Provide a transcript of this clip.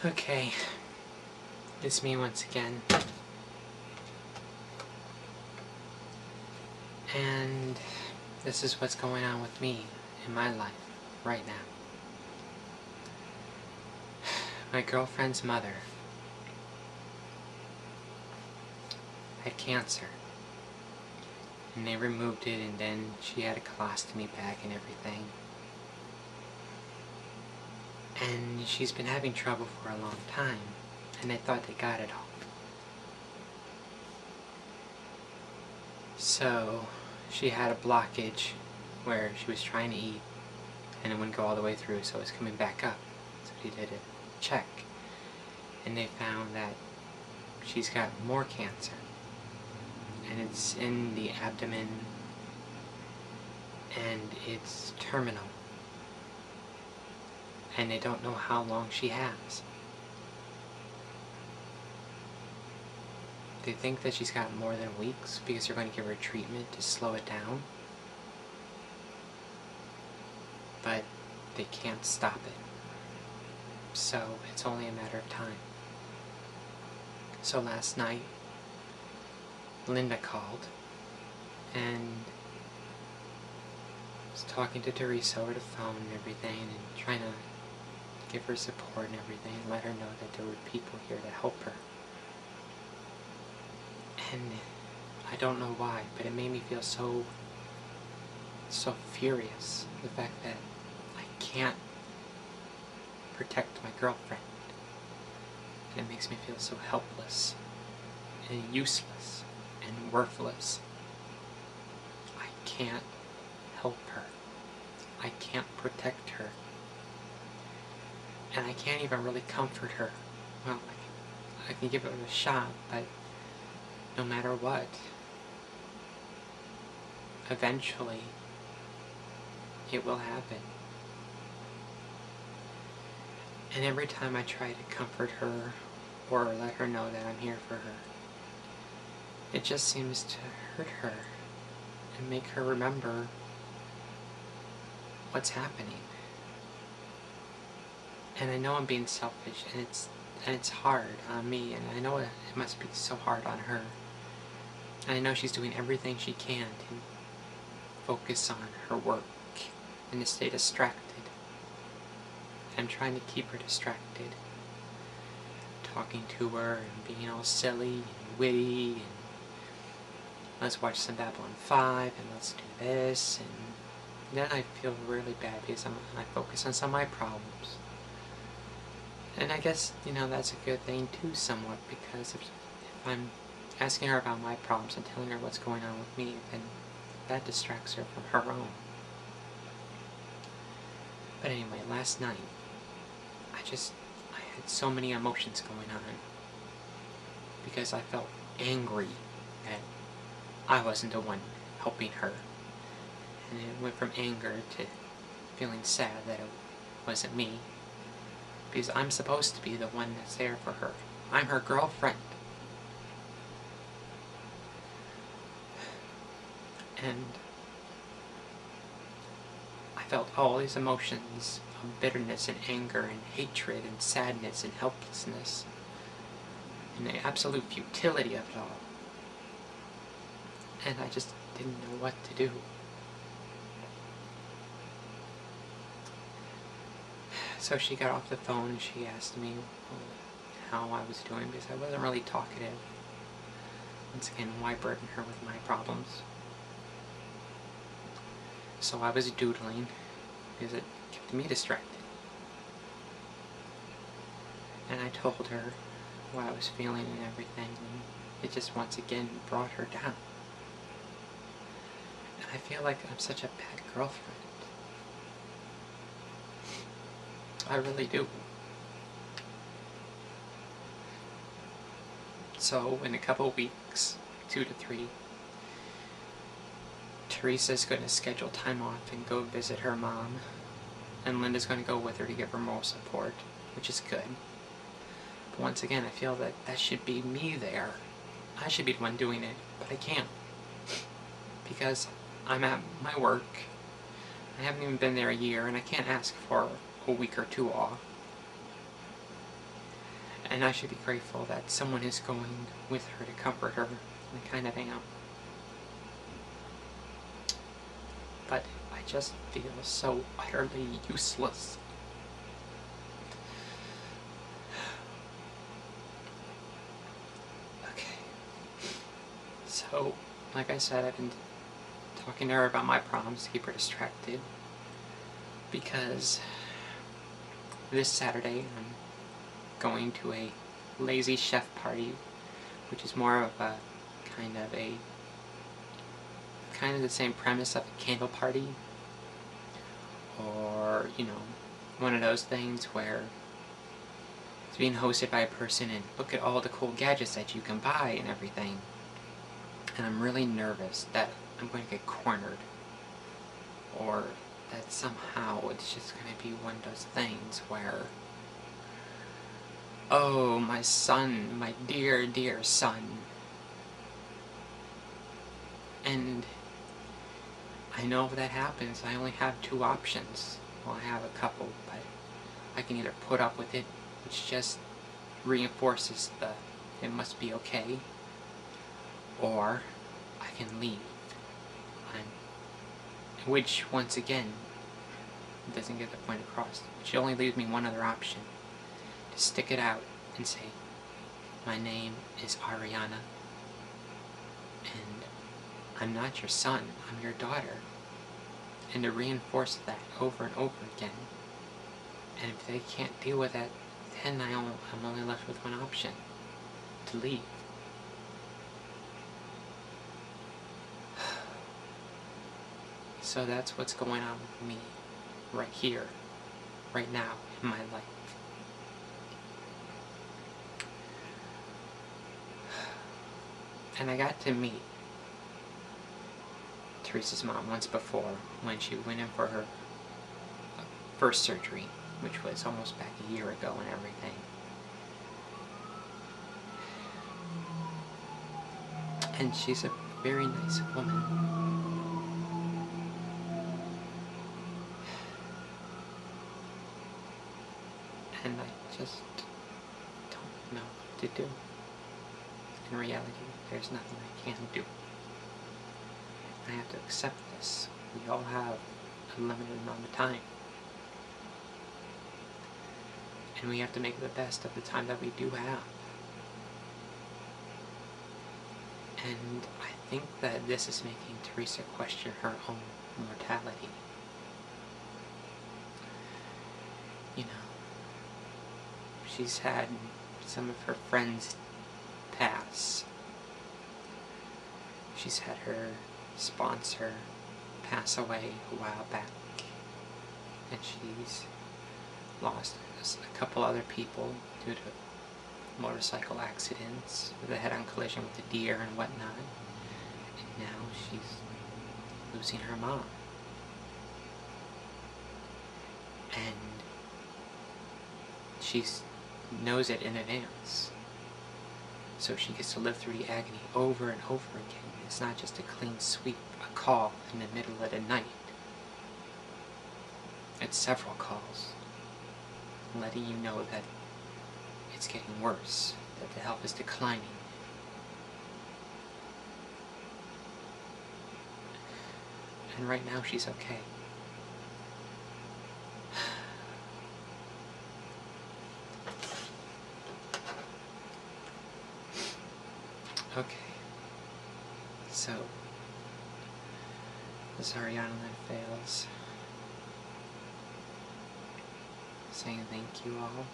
Okay, it's me once again. And this is what's going on with me in my life right now. My girlfriend's mother had cancer. And they removed it, and then she had a colostomy bag and everything. And she's been having trouble for a long time, and they thought they got it all. So she had a blockage where she was trying to eat and it wouldn't go all the way through, so it's coming back up. So they did a check, and they found that she's got more cancer, and it's in the abdomen, and it's terminal, and they don't know how long she has. They think that she's got more than weeks because they're going to give her treatment to slow it down, but they can't stop it. So it's only a matter of time. So last night, Linda called and was talking to Teresa over the phone and everything, and trying to give her support and everything, and let her know that there were people here to help her. And I don't know why, but it made me feel so furious. The fact that I can't protect my girlfriend. And it makes me feel so helpless and useless and worthless. I can't help her. I can't protect her. And I can't even really comfort her. Well, I can give it a shot, but no matter what, eventually it will happen. And every time I try to comfort her or let her know that I'm here for her, it just seems to hurt her and make her remember what's happening. And I know I'm being selfish, and it's hard on me, and I know it must be so hard on her. And I know she's doing everything she can to focus on her work and to stay distracted. I'm trying to keep her distracted, talking to her and being all silly and witty, and let's watch some Babylon 5, and let's do this, and then I feel really bad because I focus on some of my problems. And I guess, that's a good thing too, somewhat, because if I'm asking her about my problems and telling her what's going on with me, then that distracts her from her own. But anyway, last night, I had so many emotions going on, because I felt angry that I wasn't the one helping her. And it went from anger to feeling sad that it wasn't me, because I'm supposed to be the one that's there for her. I'm her girlfriend. And I felt all these emotions of bitterness and anger and hatred and sadness and helplessness and the absolute futility of it all. And I just didn't know what to do. So she got off the phone and she asked me how I was doing, because I wasn't really talkative. Once again, why burden her with my problems? So I was doodling, because it kept me distracted. And I told her what I was feeling and everything, and it just once again brought her down. And I feel like I'm such a bad girlfriend. I really do. So in a couple weeks, 2 to 3, Teresa's going to schedule time off and go visit her mom, and Linda's going to go with her to give her moral support, which is good. But once again, I feel that should be me there. I should be the one doing it, but I can't, because I'm at my work. I haven't even been there a year, and I can't ask for a week or 2 off. And I should be grateful that someone is going with her to comfort her. I kind of am. But I just feel so utterly useless. Okay. So, like I said, I've been talking to her about my problems to keep her distracted. Because this Saturday I'm going to a lazy chef party, which is more of a kind of the same premise of a candle party, or one of those things where it's being hosted by a person and look at all the cool gadgets that you can buy and everything. And I'm really nervous that I'm going to get cornered, or that somehow it's just going to be one of those things where, oh, my son, my dear, dear son. And I know if that happens, I only have two options. Well, I have a couple, but I can either put up with it, which just reinforces the it must be okay, or I can leave. Which, once again, doesn't get the point across. Which only leaves me one other option. To stick it out and say, my name is Ariana, and I'm not your son, I'm your daughter. And to reinforce that over and over again. And if they can't deal with it, then I'm only left with one option. To leave. So that's what's going on with me right here, right now in my life. And I got to meet Teresa's mom once before when she went in for her first surgery, which was almost back a year ago and everything. And she's a very nice woman. And I just don't know what to do. In reality, there's nothing I can do. I have to accept this. We all have a limited amount of time. And we have to make the best of the time that we do have. And I think that this is making Teresa question her own mortality. She's had some of her friends pass. She's had her sponsor pass away a while back. And she's lost a couple other people due to motorcycle accidents with a head-on collision with a deer and whatnot. And now she's losing her mom. And she knows it in advance. So she gets to live through the agony over and over again. It's not just a clean sweep, a call in the middle of the night. It's several calls, letting you know that it's getting worse, that the health is declining. And right now she's okay. Okay, so this Ariana then fails. Saying thank you all.